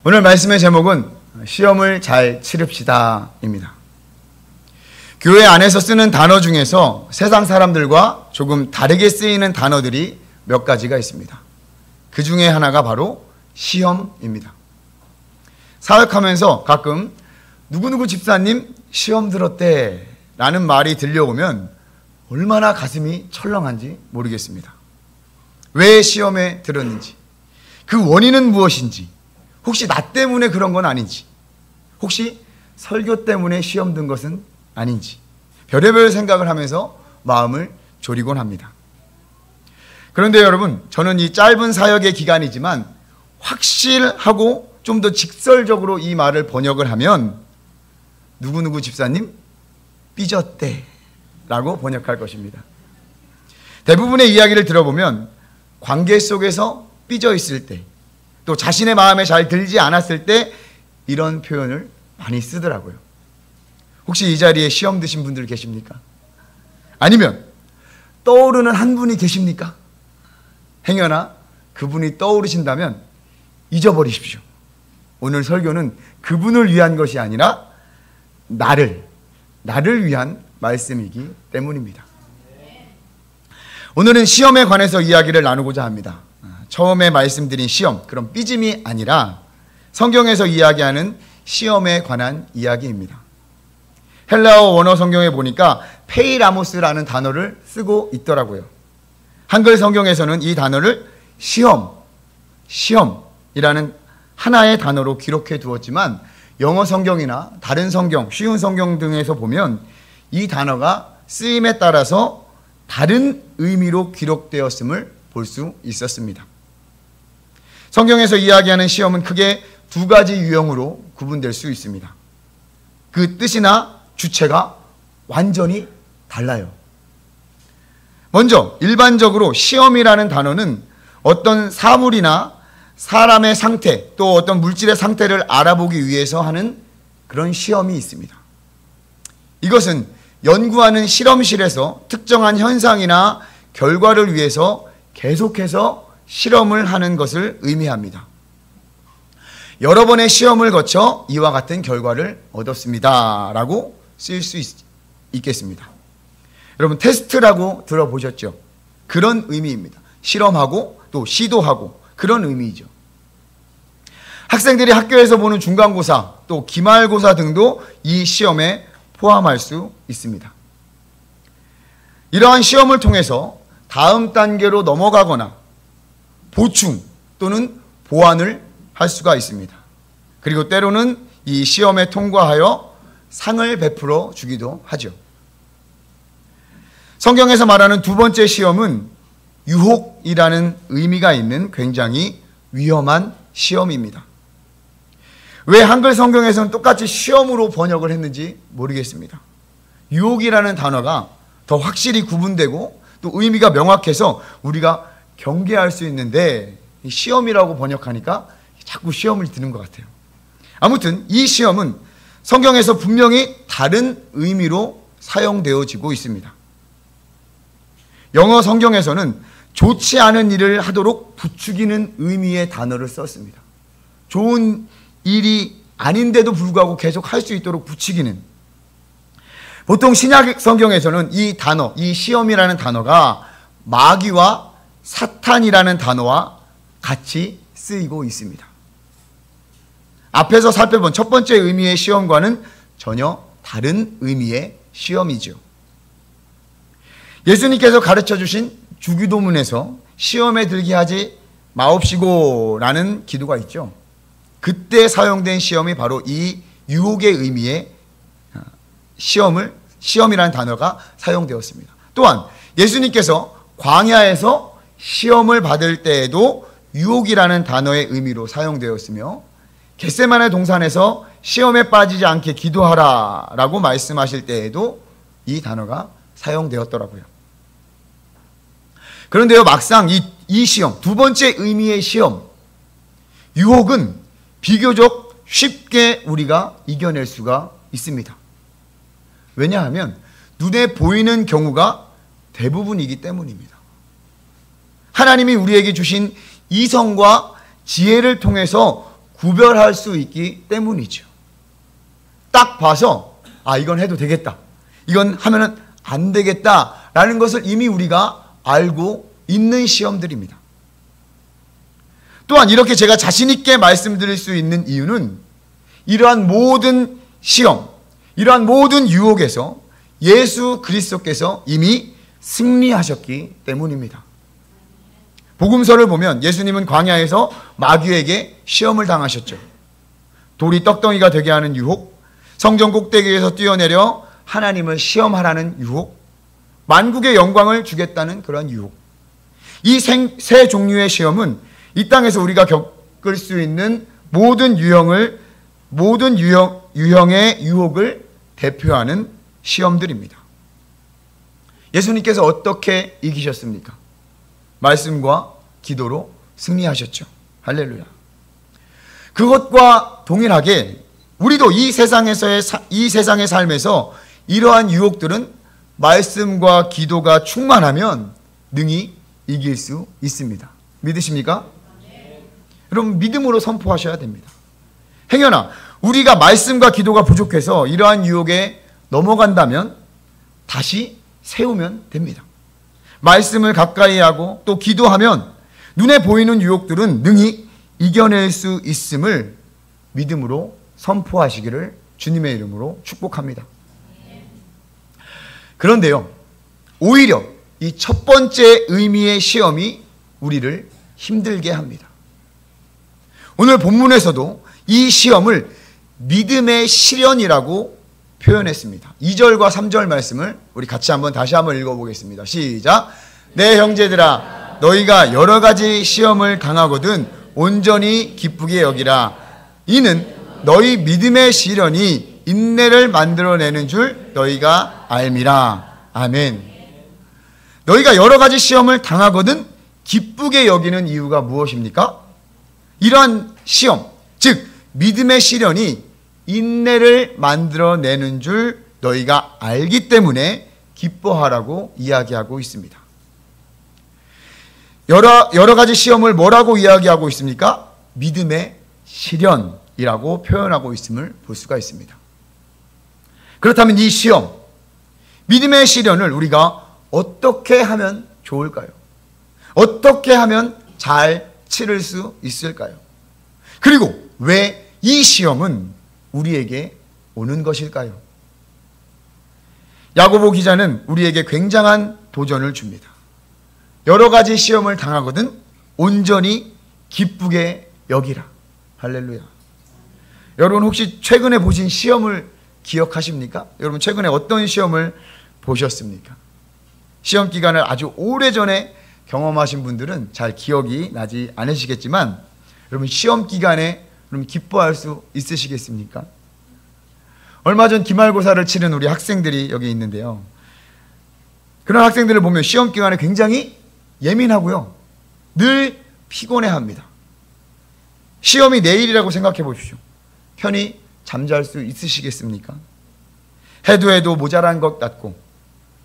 오늘 말씀의 제목은 시험을 잘 치릅시다입니다. 교회 안에서 쓰는 단어 중에서 세상 사람들과 조금 다르게 쓰이는 단어들이 몇 가지가 있습니다. 그 중에 하나가 바로 시험입니다. 사역하면서 가끔 누구누구 집사님 시험 들었대 라는 말이 들려오면 얼마나 가슴이 철렁한지 모르겠습니다. 왜 시험에 들었는지, 그 원인은 무엇인지, 혹시 나 때문에 그런 건 아닌지, 혹시 설교 때문에 시험 든 것은 아닌지 별의별 생각을 하면서 마음을 졸이곤 합니다. 그런데 여러분, 저는 이 짧은 사역의 기간이지만 확실하고 좀 더 직설적으로 이 말을 번역을 하면 누구누구 집사님 삐졌대 라고 번역할 것입니다. 대부분의 이야기를 들어보면 관계 속에서 삐져 있을 때, 또 자신의 마음에 잘 들지 않았을 때 이런 표현을 많이 쓰더라고요. 혹시 이 자리에 시험 드신 분들 계십니까? 아니면 떠오르는 한 분이 계십니까? 행여나 그분이 떠오르신다면 잊어버리십시오. 오늘 설교는 그분을 위한 것이 아니라 나를 위한 말씀이기 때문입니다. 오늘은 시험에 관해서 이야기를 나누고자 합니다. 처음에 말씀드린 시험, 그런 삐짐이 아니라 성경에서 이야기하는 시험에 관한 이야기입니다. 헬라어 원어 성경에 보니까 페이라모스라는 단어를 쓰고 있더라고요. 한글 성경에서는 이 단어를 시험이라는 하나의 단어로 기록해 두었지만 영어 성경이나 다른 성경, 쉬운 성경 등에서 보면 이 단어가 쓰임에 따라서 다른 의미로 기록되었음을 볼 수 있었습니다. 성경에서 이야기하는 시험은 크게 두 가지 유형으로 구분될 수 있습니다. 그 뜻이나 주체가 완전히 달라요. 먼저 일반적으로 시험이라는 단어는 어떤 사물이나 사람의 상태, 또 어떤 물질의 상태를 알아보기 위해서 하는 그런 시험이 있습니다. 이것은 연구하는 실험실에서 특정한 현상이나 결과를 위해서 계속해서 실험을 하는 것을 의미합니다. 여러 번의 시험을 거쳐 이와 같은 결과를 얻었습니다 라고 쓸 수 있겠습니다. 여러분, 테스트라고 들어보셨죠? 그런 의미입니다. 실험하고 또 시도하고 그런 의미이죠. 학생들이 학교에서 보는 중간고사 또 기말고사 등도 이 시험에 포함할 수 있습니다. 이러한 시험을 통해서 다음 단계로 넘어가거나 보충 또는 보완을 할 수가 있습니다. 그리고 때로는 이 시험에 통과하여 상을 베풀어 주기도 하죠. 성경에서 말하는 두 번째 시험은 유혹이라는 의미가 있는 굉장히 위험한 시험입니다. 왜 한글 성경에서는 똑같이 시험으로 번역을 했는지 모르겠습니다. 유혹이라는 단어가 더 확실히 구분되고 또 의미가 명확해서 우리가 경계할 수 있는데 시험이라고 번역하니까 자꾸 시험을 드는 것 같아요. 아무튼 이 시험은 성경에서 분명히 다른 의미로 사용되어지고 있습니다. 영어 성경에서는 좋지 않은 일을 하도록 부추기는 의미의 단어를 썼습니다. 좋은 일이 아닌데도 불구하고 계속 할 수 있도록 부추기는. 보통 신약 성경에서는 이 단어, 이 시험이라는 단어가 마귀와 사탄이라는 단어와 같이 쓰이고 있습니다. 앞에서 살펴본 첫 번째 의미의 시험과는 전혀 다른 의미의 시험이죠. 예수님께서 가르쳐 주신 주기도문에서 시험에 들게 하지 마옵시고 라는 기도가 있죠. 그때 사용된 시험이 바로 이 유혹의 의미의 시험이라는 단어가 사용되었습니다. 또한 예수님께서 광야에서 시험을 받을 때에도 유혹이라는 단어의 의미로 사용되었으며 겟세마네 동산에서 시험에 빠지지 않게 기도하라 라고 말씀하실 때에도 이 단어가 사용되었더라고요. 그런데요, 막상 이 시험, 두 번째 의미의 시험, 유혹은 비교적 쉽게 우리가 이겨낼 수가 있습니다. 왜냐하면 눈에 보이는 경우가 대부분이기 때문입니다. 하나님이 우리에게 주신 이성과 지혜를 통해서 구별할 수 있기 때문이죠. 딱 봐서 이건 해도 되겠다, 이건 하면은 안 되겠다라는 것을 이미 우리가 알고 있는 시험들입니다. 또한 이렇게 제가 자신 있게 말씀드릴 수 있는 이유는 이러한 모든 시험, 이러한 모든 유혹에서 예수 그리스도께서 이미 승리하셨기 때문입니다. 복음서를 보면 예수님은 광야에서 마귀에게 시험을 당하셨죠. 돌이 떡덩이가 되게 하는 유혹, 성전 꼭대기에서 뛰어내려 하나님을 시험하라는 유혹, 만국의 영광을 주겠다는 그런 유혹. 이 세 종류의 시험은 이 땅에서 우리가 겪을 수 있는 모든 유형의 유혹을 대표하는 시험들입니다. 예수님께서 어떻게 이기셨습니까? 말씀과 기도로 승리하셨죠. 할렐루야. 그것과 동일하게 우리도 이 세상의 삶에서 이러한 유혹들은 말씀과 기도가 충만하면 능히 이길 수 있습니다. 믿으십니까? 여러분, 믿음으로 선포하셔야 됩니다. 행여나 우리가 말씀과 기도가 부족해서 이러한 유혹에 넘어간다면 다시 세우면 됩니다. 말씀을 가까이 하고 또 기도하면 눈에 보이는 유혹들은 능히 이겨낼 수 있음을 믿음으로 선포하시기를 주님의 이름으로 축복합니다. 그런데요, 오히려 이 첫 번째 의미의 시험이 우리를 힘들게 합니다. 오늘 본문에서도 이 시험을 믿음의 시련이라고 표현했습니다. 2절과 3절 말씀을 우리 같이 다시 한번 읽어보겠습니다. 시작. 내 형제들아, 너희가 여러 가지 시험을 당하거든 온전히 기쁘게 여기라. 이는 너희 믿음의 시련이 인내를 만들어내는 줄 너희가 알미라. 아멘. 너희가 여러 가지 시험을 당하거든 기쁘게 여기는 이유가 무엇입니까? 이러한 시험, 즉 믿음의 시련이 인내를 만들어내는 줄 너희가 알기 때문에 기뻐하라고 이야기하고 있습니다. 여러 가지 시험을 뭐라고 이야기하고 있습니까? 믿음의 시련이라고 표현하고 있음을 볼 수가 있습니다. 그렇다면 이 시험, 믿음의 시련을 우리가 어떻게 하면 좋을까요? 어떻게 하면 잘 치를 수 있을까요? 그리고 왜 이 시험은 우리에게 오는 것일까요? 야고보 기자는 우리에게 굉장한 도전을 줍니다. 여러 가지 시험을 당하거든 온전히 기쁘게 여기라. 할렐루야. 여러분, 혹시 최근에 보신 시험을 기억하십니까? 여러분, 최근에 어떤 시험을 보셨습니까? 시험 기간을 아주 오래전에 경험하신 분들은 잘 기억이 나지 않으시겠지만, 여러분, 시험 기간에 여러분 기뻐할 수 있으시겠습니까? 얼마 전 기말고사를 치른 우리 학생들이 여기 있는데요. 그런 학생들을 보면 시험 기간에 굉장히 예민하고요, 늘 피곤해합니다. 시험이 내일이라고 생각해 보십시오. 편히 잠잘 수 있으시겠습니까? 해도 모자란 것 같고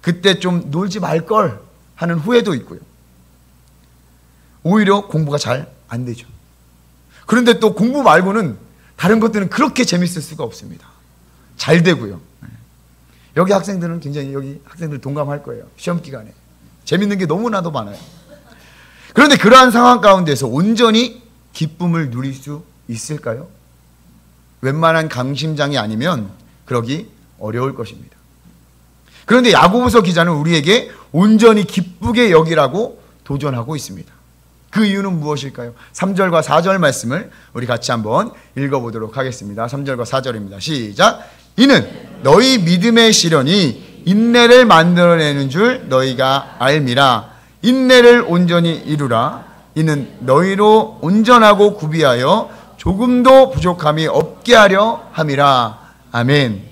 그때 좀 놀지 말걸 하는 후회도 있고요. 오히려 공부가 잘 안 되죠. 그런데 또 공부 말고는 다른 것들은 그렇게 재밌을 수가 없습니다. 잘 되고요. 여기 학생들은 굉장히, 여기 학생들 동감할 거예요. 시험 기간에 재밌는 게 너무나도 많아요. 그런데 그러한 상황 가운데서 온전히 기쁨을 누릴 수 있을까요? 웬만한 강심장이 아니면 그러기 어려울 것입니다. 그런데 야고보서 기자는 우리에게 온전히 기쁘게 여기라고 도전하고 있습니다. 그 이유는 무엇일까요? 3절과 4절 말씀을 우리 같이 한번 읽어보도록 하겠습니다. 3절과 4절입니다. 시작. 이는 너희 믿음의 시련이 인내를 만들어내는 줄 너희가 알미라. 인내를 온전히 이루라. 이는 너희로 온전하고 구비하여 조금도 부족함이 없게 하려 함이라. 아멘.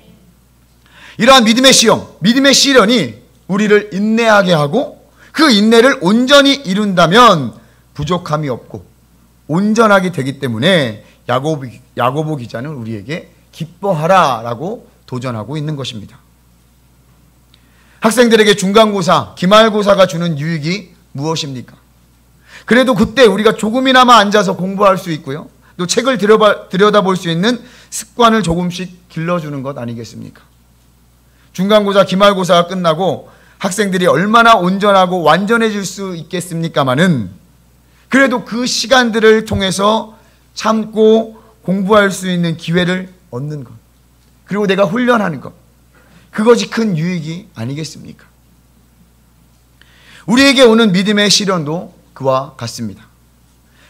이러한 믿음의 시험, 믿음의 시련이 우리를 인내하게 하고 그 인내를 온전히 이룬다면 부족함이 없고 온전하게 되기 때문에 야고보 기자는 우리에게 기뻐하라라고 도전하고 있는 것입니다. 학생들에게 중간고사, 기말고사가 주는 유익이 무엇입니까? 그래도 그때 우리가 조금이나마 앉아서 공부할 수 있고요, 또 책을 들여다볼 수 있는 습관을 조금씩 길러주는 것 아니겠습니까? 중간고사, 기말고사가 끝나고 학생들이 얼마나 온전하고 완전해질 수 있겠습니까마는 그래도 그 시간들을 통해서 참고 공부할 수 있는 기회를 얻는 것, 그리고 내가 훈련하는 것, 그것이 큰 유익이 아니겠습니까? 우리에게 오는 믿음의 시련도 그와 같습니다.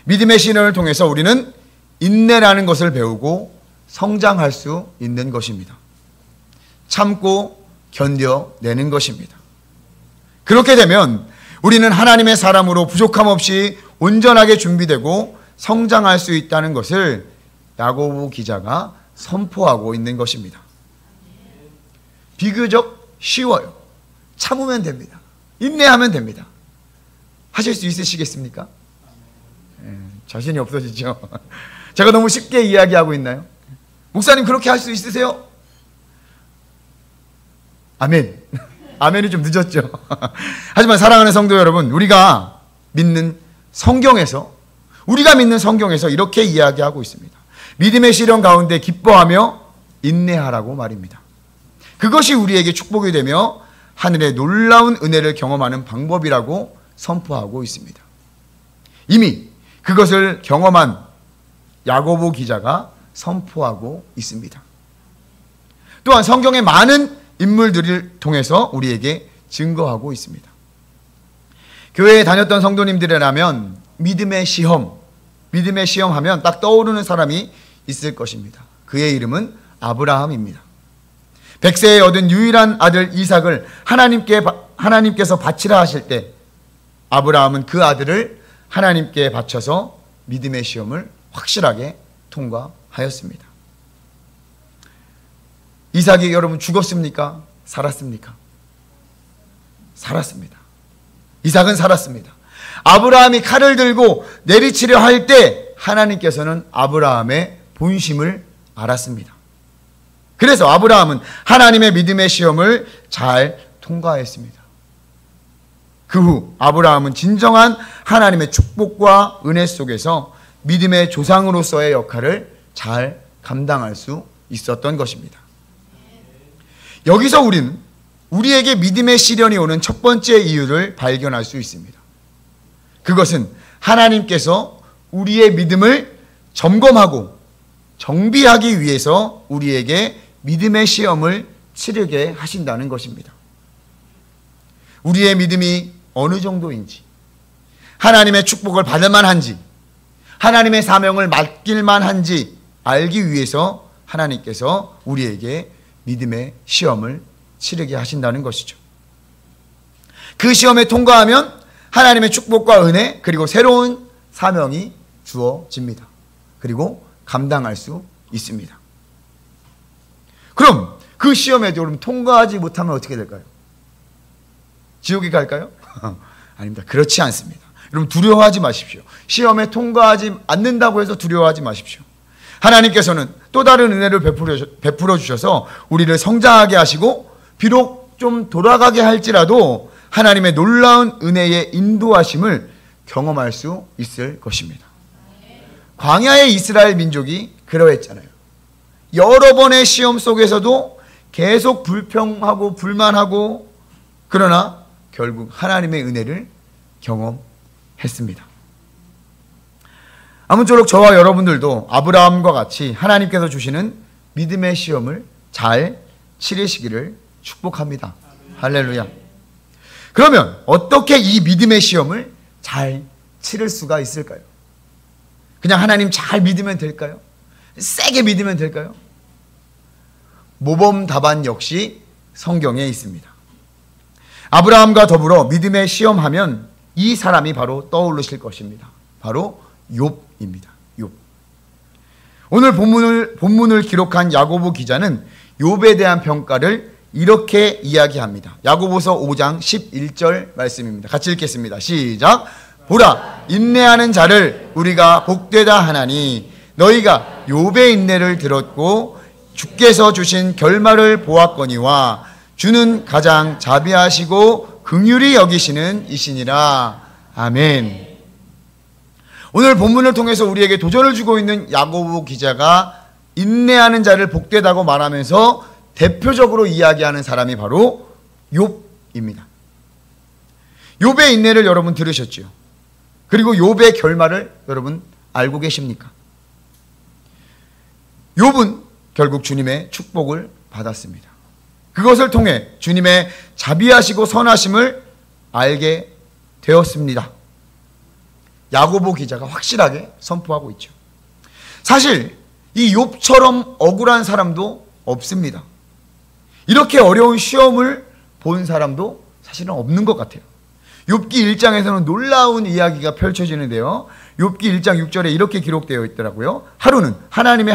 믿음의 시련을 통해서 우리는 인내라는 것을 배우고 성장할 수 있는 것입니다. 참고 견뎌내는 것입니다. 그렇게 되면 우리는 하나님의 사람으로 부족함 없이 온전하게 준비되고 성장할 수 있다는 것을 야고보 기자가 선포하고 있는 것입니다. 비교적 쉬워요. 참으면 됩니다. 인내하면 됩니다. 하실 수 있으시겠습니까? 자신이 없어지죠. 제가 너무 쉽게 이야기하고 있나요? 목사님 그렇게 할 수 있으세요? 아멘. 아멘이 좀 늦었죠. 하지만 사랑하는 성도 여러분, 우리가 믿는 성경에서 이렇게 이야기하고 있습니다. 믿음의 시련 가운데 기뻐하며 인내하라고 말입니다. 그것이 우리에게 축복이 되며 하늘의 놀라운 은혜를 경험하는 방법이라고 선포하고 있습니다. 이미 그것을 경험한 야고보 기자가 선포하고 있습니다. 또한 성경의 많은 인물들을 통해서 우리에게 증거하고 있습니다. 교회에 다녔던 성도님들이라면 믿음의 시험 하면 딱 떠오르는 사람이 있을 것입니다. 그의 이름은 아브라함입니다. 100세에 얻은 유일한 아들 이삭을 하나님께서 바치라 하실 때 아브라함은 그 아들을 하나님께 바쳐서 믿음의 시험을 확실하게 통과하였습니다. 이삭이 여러분 죽었습니까? 살았습니까? 살았습니다. 이삭은 살았습니다. 아브라함이 칼을 들고 내리치려 할 때 하나님께서는 아브라함의 본심을 알았습니다. 그래서 아브라함은 하나님의 믿음의 시험을 잘 통과했습니다. 그 후 아브라함은 진정한 하나님의 축복과 은혜 속에서 믿음의 조상으로서의 역할을 잘 감당할 수 있었던 것입니다. 여기서 우리는 우리에게 믿음의 시련이 오는 첫 번째 이유를 발견할 수 있습니다. 그것은 하나님께서 우리의 믿음을 점검하고 정비하기 위해서 우리에게 믿음의 시험을 치르게 하신다는 것입니다. 우리의 믿음이 어느 정도인지, 하나님의 축복을 받을 만한지, 하나님의 사명을 맡길 만한지 알기 위해서 하나님께서 우리에게 믿음의 시험을 치르게 하신다는 것이죠. 그 시험에 통과하면 하나님의 축복과 은혜 그리고 새로운 사명이 주어집니다. 그리고 감당할 수 있습니다. 그럼 그 시험에도 여러분 통과하지 못하면 어떻게 될까요? 지옥에 갈까요? 아닙니다. 그렇지 않습니다. 여러분 두려워하지 마십시오. 시험에 통과하지 않는다고 해서 두려워하지 마십시오. 하나님께서는 또 다른 은혜를 베풀어 주셔서 우리를 성장하게 하시고 비록 좀 돌아가게 할지라도 하나님의 놀라운 은혜의 인도하심을 경험할 수 있을 것입니다. 광야의 이스라엘 민족이 그러했잖아요. 여러 번의 시험 속에서도 계속 불평하고 불만하고 그러나 결국 하나님의 은혜를 경험했습니다. 아무쪼록 저와 여러분들도 아브라함과 같이 하나님께서 주시는 믿음의 시험을 잘 치르시기를 축복합니다. 할렐루야. 그러면 어떻게 이 믿음의 시험을 잘 치를 수가 있을까요? 그냥 하나님 잘 믿으면 될까요? 세게 믿으면 될까요? 모범 답안 역시 성경에 있습니다. 아브라함과 더불어 믿음의 시험하면 이 사람이 바로 떠오르실 것입니다. 바로 욥입니다. 욥. 오늘 본문을 기록한 야고보 기자는 욥에 대한 평가를 이렇게 이야기합니다. 야고보서 5장 11절 말씀입니다. 같이 읽겠습니다. 시작. 보라, 인내하는 자를 우리가 복되다 하나니 너희가 욥의 인내를 들었고 주께서 주신 결말을 보았거니와 주는 가장 자비하시고 긍휼히 여기시는 이시니라. 아멘. 오늘 본문을 통해서 우리에게 도전을 주고 있는 야고보 기자가 인내하는 자를 복되다고 말하면서 대표적으로 이야기하는 사람이 바로 욥입니다. 욥의 인내를 여러분 들으셨죠? 그리고 욥의 결말을 여러분 알고 계십니까? 욥은 결국 주님의 축복을 받았습니다. 그것을 통해 주님의 자비하시고 선하심을 알게 되었습니다. 야고보 기자가 확실하게 선포하고 있죠. 사실 이 욥처럼 억울한 사람도 없습니다. 이렇게 어려운 시험을 본 사람도 사실은 없는 것 같아요. 욥기 1장에서는 놀라운 이야기가 펼쳐지는데요. 욥기 1장 6절에 이렇게 기록되어 있더라고요. 하루는 하나님의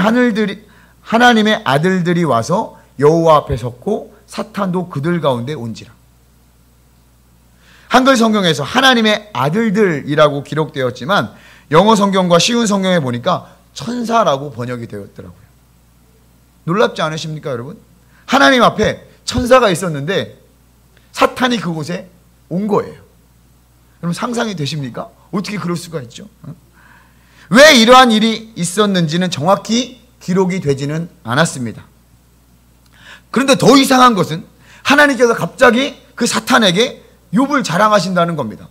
아들들이 와서 여호와 앞에 섰고 사탄도 그들 가운데 온지라. 한글 성경에서 하나님의 아들들이라고 기록되었지만 영어 성경과 쉬운 성경에 보니까 천사라고 번역이 되었더라고요. 놀랍지 않으십니까, 여러분? 하나님 앞에 천사가 있었는데 사탄이 그곳에 온 거예요. 여러분 상상이 되십니까? 어떻게 그럴 수가 있죠? 왜 이러한 일이 있었는지는 정확히 기록이 되지는 않았습니다. 그런데 더 이상한 것은 하나님께서 갑자기 그 사탄에게 욥을 자랑하신다는 겁니다.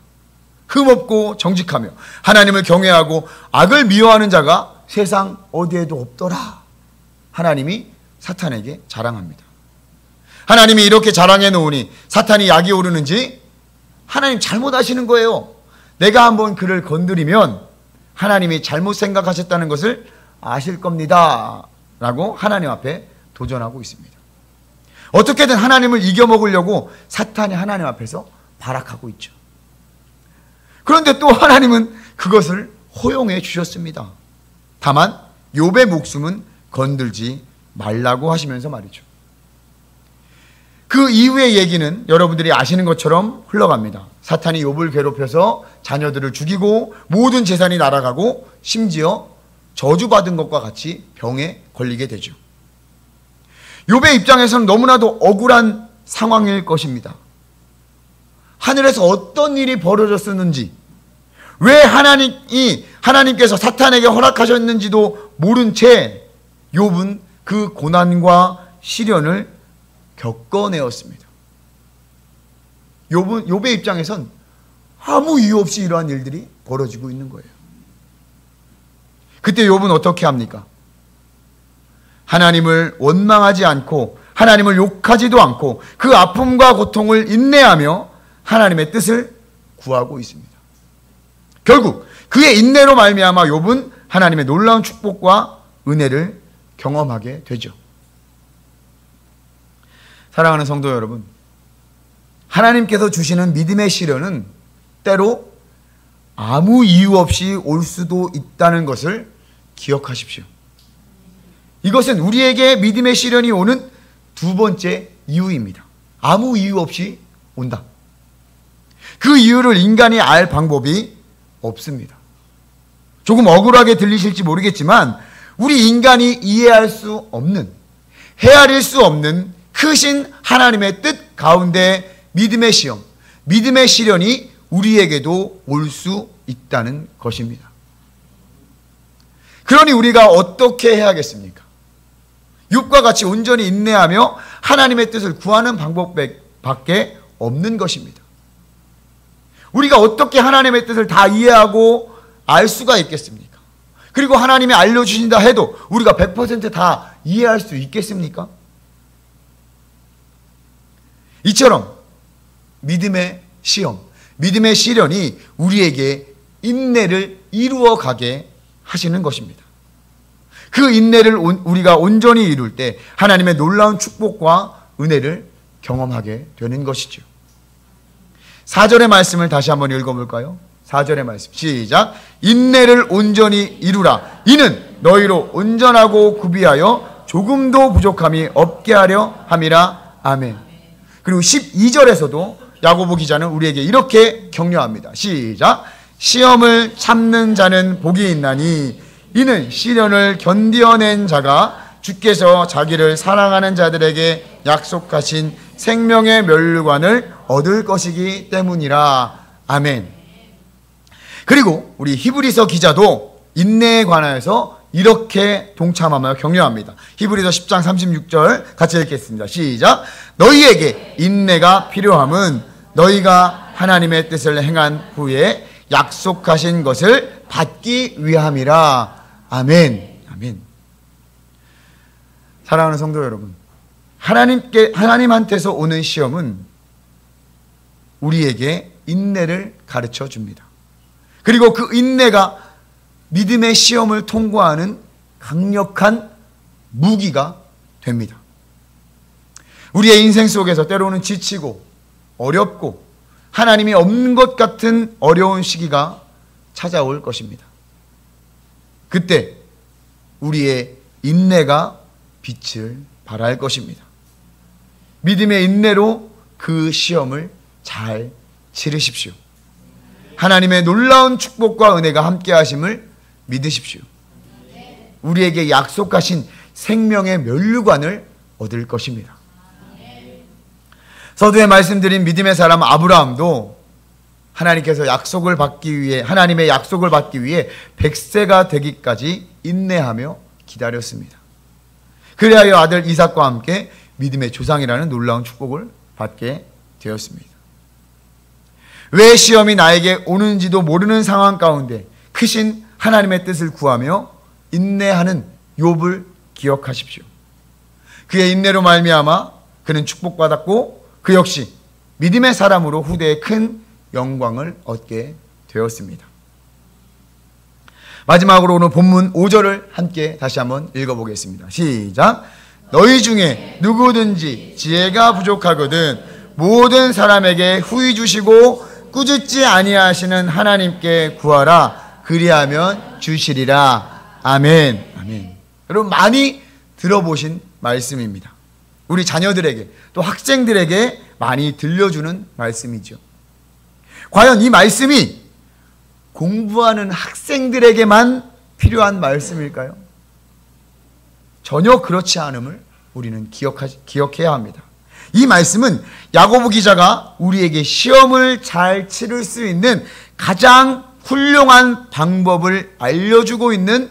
흠없고 정직하며 하나님을 경외하고 악을 미워하는 자가 세상 어디에도 없더라. 하나님이 사탄에게 자랑합니다. 하나님이 이렇게 자랑해 놓으니 사탄이 약이 오르는지 하나님 잘못하시는 거예요. 내가 한번 그를 건드리면 하나님이 잘못 생각하셨다는 것을 아실 겁니다. 라고 하나님 앞에 도전하고 있습니다. 어떻게든 하나님을 이겨먹으려고 사탄이 하나님 앞에서 발악하고 있죠. 그런데 또 하나님은 그것을 허용해 주셨습니다. 다만 욥의 목숨은 건들지 말라고 하시면서 말이죠. 그 이후의 얘기는 여러분들이 아시는 것처럼 흘러갑니다. 사탄이 욥을 괴롭혀서 자녀들을 죽이고 모든 재산이 날아가고 심지어 저주받은 것과 같이 병에 걸리게 되죠. 욥의 입장에서는 너무나도 억울한 상황일 것입니다. 하늘에서 어떤 일이 벌어졌었는지, 왜 하나님께서 사탄에게 허락하셨는지도 모른 채 욥은 그 고난과 시련을 겪어내었습니다. 욥의 입장에선 아무 이유 없이 이러한 일들이 벌어지고 있는 거예요. 그때 욥은 어떻게 합니까? 하나님을 원망하지 않고 하나님을 욕하지도 않고 그 아픔과 고통을 인내하며 하나님의 뜻을 구하고 있습니다. 결국 그의 인내로 말미암아 욥은 하나님의 놀라운 축복과 은혜를 경험하게 되죠. 사랑하는 성도 여러분, 하나님께서 주시는 믿음의 시련은 때로 아무 이유 없이 올 수도 있다는 것을 기억하십시오. 이것은 우리에게 믿음의 시련이 오는 두 번째 이유입니다. 아무 이유 없이 온다. 그 이유를 인간이 알 방법이 없습니다. 조금 억울하게 들리실지 모르겠지만 우리 인간이 이해할 수 없는, 헤아릴 수 없는 크신 하나님의 뜻 가운데 믿음의 시험, 믿음의 시련이 우리에게도 올 수 있다는 것입니다. 그러니 우리가 어떻게 해야겠습니까? 욥과 같이 온전히 인내하며 하나님의 뜻을 구하는 방법밖에 없는 것입니다. 우리가 어떻게 하나님의 뜻을 다 이해하고 알 수가 있겠습니까? 그리고 하나님이 알려주신다 해도 우리가 100% 다 이해할 수 있겠습니까? 이처럼 믿음의 시험, 믿음의 시련이 우리에게 인내를 이루어가게 하시는 것입니다. 그 인내를 우리가 온전히 이룰 때 하나님의 놀라운 축복과 은혜를 경험하게 되는 것이죠. 4절의 말씀을 다시 한번 읽어볼까요? 4절의 말씀 시작. 인내를 온전히 이루라. 이는 너희로 온전하고 구비하여 조금도 부족함이 없게 하려 함이라. 아멘. 그리고 12절에서도 야고보 기자는 우리에게 이렇게 격려합니다. 시작. 시험을 참는 자는 복이 있나니 이는 시련을 견디어낸 자가 주께서 자기를 사랑하는 자들에게 약속하신 생명의 멸류관을 얻을 것이기 때문이라. 아멘. 그리고 우리 히브리서 기자도 인내에 관하여서 이렇게 동참하며 격려합니다. 히브리서 10장 36절 같이 읽겠습니다. 시작. 너희에게 인내가 필요함은 너희가 하나님의 뜻을 행한 후에 약속하신 것을 받기 위함이라. 아멘. 아멘. 사랑하는 성도 여러분, 하나님한테서 오는 시험은 우리에게 인내를 가르쳐 줍니다. 그리고 그 인내가 믿음의 시험을 통과하는 강력한 무기가 됩니다. 우리의 인생 속에서 때로는 지치고 어렵고 하나님이 없는 것 같은 어려운 시기가 찾아올 것입니다. 그때 우리의 인내가 빛을 발할 것입니다. 믿음의 인내로 그 시험을 잘 치르십시오. 하나님의 놀라운 축복과 은혜가 함께 하심을 믿으십시오. 우리에게 약속하신 생명의 면류관을 얻을 것입니다. 서두에 말씀드린 믿음의 사람 아브라함도 하나님의 약속을 받기 위해 100세가 되기까지 인내하며 기다렸습니다. 그리하여 아들 이삭과 함께 믿음의 조상이라는 놀라운 축복을 받게 되었습니다. 왜 시험이 나에게 오는지도 모르는 상황 가운데 크신 하나님의 뜻을 구하며 인내하는 욥을 기억하십시오. 그의 인내로 말미암아 그는 축복받았고 그 역시 믿음의 사람으로 후대에 큰 영광을 얻게 되었습니다. 마지막으로 오늘 본문 5절을 함께 다시 한번 읽어보겠습니다. 시작. 너희 중에 누구든지 지혜가 부족하거든 모든 사람에게 후히 주시고 꾸짖지 아니하시는 하나님께 구하라. 그리하면 주시리라. 아멘. 아멘. 여러분 많이 들어보신 말씀입니다. 우리 자녀들에게 또 학생들에게 많이 들려주는 말씀이죠. 과연 이 말씀이 공부하는 학생들에게만 필요한 말씀일까요? 전혀 그렇지 않음을 우리는 기억해야 합니다. 이 말씀은 야고보 기자가 우리에게 시험을 잘 치를 수 있는 가장 훌륭한 방법을 알려주고 있는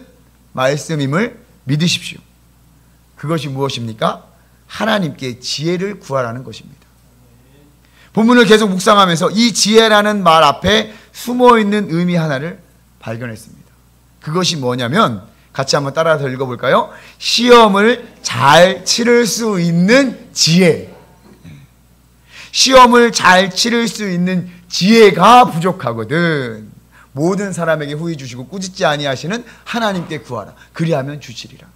말씀임을 믿으십시오. 그것이 무엇입니까? 하나님께 지혜를 구하라는 것입니다. 본문을 계속 묵상하면서 이 지혜라는 말 앞에 숨어있는 의미 하나를 발견했습니다. 그것이 뭐냐면 같이 한번 따라서 읽어볼까요? 시험을 잘 치를 수 있는 지혜. 시험을 잘 치를 수 있는 지혜가 부족하거든 모든 사람에게 후히 주시고 꾸짖지 아니하시는 하나님께 구하라. 그리하면 주시리라.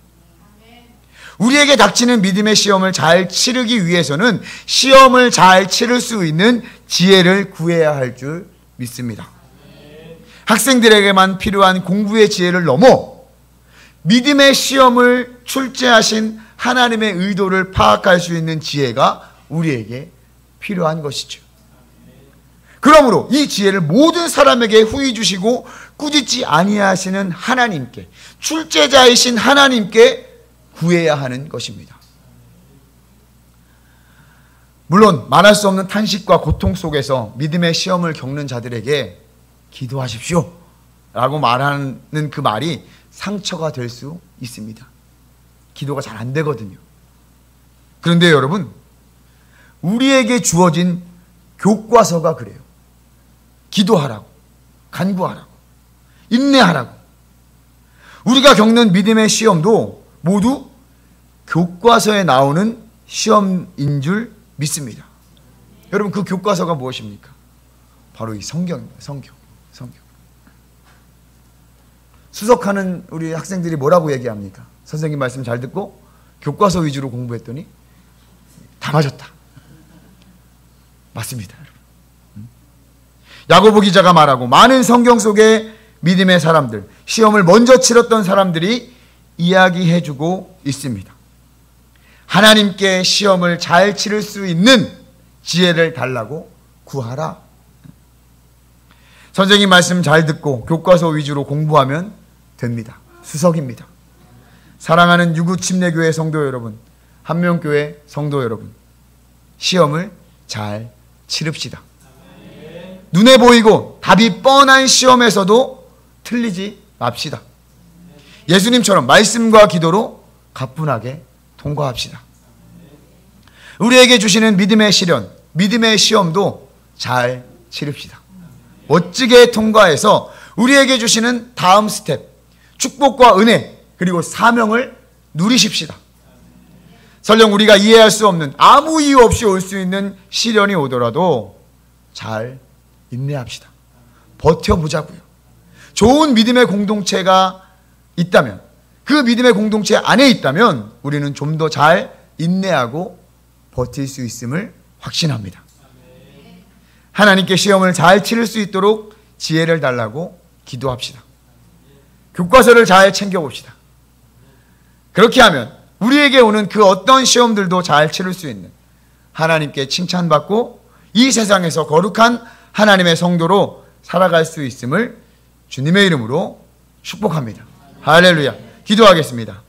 우리에게 닥치는 믿음의 시험을 잘 치르기 위해서는 시험을 잘 치를 수 있는 지혜를 구해야 할 줄 믿습니다. 학생들에게만 필요한 공부의 지혜를 넘어 믿음의 시험을 출제하신 하나님의 의도를 파악할 수 있는 지혜가 우리에게 필요한 것이죠. 그러므로 이 지혜를 모든 사람에게 후히 주시고 꾸짖지 아니하시는 하나님께, 출제자이신 하나님께 구해야 하는 것입니다. 물론 말할 수 없는 탄식과 고통 속에서 믿음의 시험을 겪는 자들에게 기도하십시오 라고 말하는 그 말이 상처가 될 수 있습니다. 기도가 잘 안 되거든요. 그런데 여러분, 우리에게 주어진 교과서가 그래요. 기도하라고, 간구하라고, 인내하라고. 우리가 겪는 믿음의 시험도 모두 교과서에 나오는 시험인 줄 믿습니다. 여러분, 그 교과서가 무엇입니까? 바로 이 성경입니다. 성경. 수석하는 우리 학생들이 뭐라고 얘기합니까? 선생님 말씀 잘 듣고 교과서 위주로 공부했더니 다 맞았다. 맞습니다, 여러분. 야고보 기자가 말하고 많은 성경 속의 믿음의 사람들, 시험을 먼저 치렀던 사람들이 이야기해주고 있습니다. 하나님께 시험을 잘 치를 수 있는 지혜를 달라고 구하라. 선생님 말씀 잘 듣고 교과서 위주로 공부하면 됩니다. 수석입니다. 사랑하는 유구침례교회 성도 여러분, 한명교회 성도 여러분, 시험을 잘 치릅시다. 눈에 보이고 답이 뻔한 시험에서도 틀리지 맙시다. 예수님처럼 말씀과 기도로 가뿐하게 통과합시다. 우리에게 주시는 믿음의 시련, 믿음의 시험도 잘 치릅시다. 멋지게 통과해서 우리에게 주시는 다음 스텝, 축복과 은혜, 그리고 사명을 누리십시다. 설령 우리가 이해할 수 없는, 아무 이유 없이 올 수 있는 시련이 오더라도 잘 인내합시다. 버텨보자고요. 좋은 믿음의 공동체가 있다면, 그 믿음의 공동체 안에 있다면 우리는 좀 더 잘 인내하고 버틸 수 있음을 확신합니다. 하나님께 시험을 잘 치를 수 있도록 지혜를 달라고 기도합시다. 교과서를 잘 챙겨봅시다. 그렇게 하면 우리에게 오는 그 어떤 시험들도 잘 치를 수 있는, 하나님께 칭찬받고 이 세상에서 거룩한 하나님의 성도로 살아갈 수 있음을 주님의 이름으로 축복합니다. 할렐루야. 기도하겠습니다.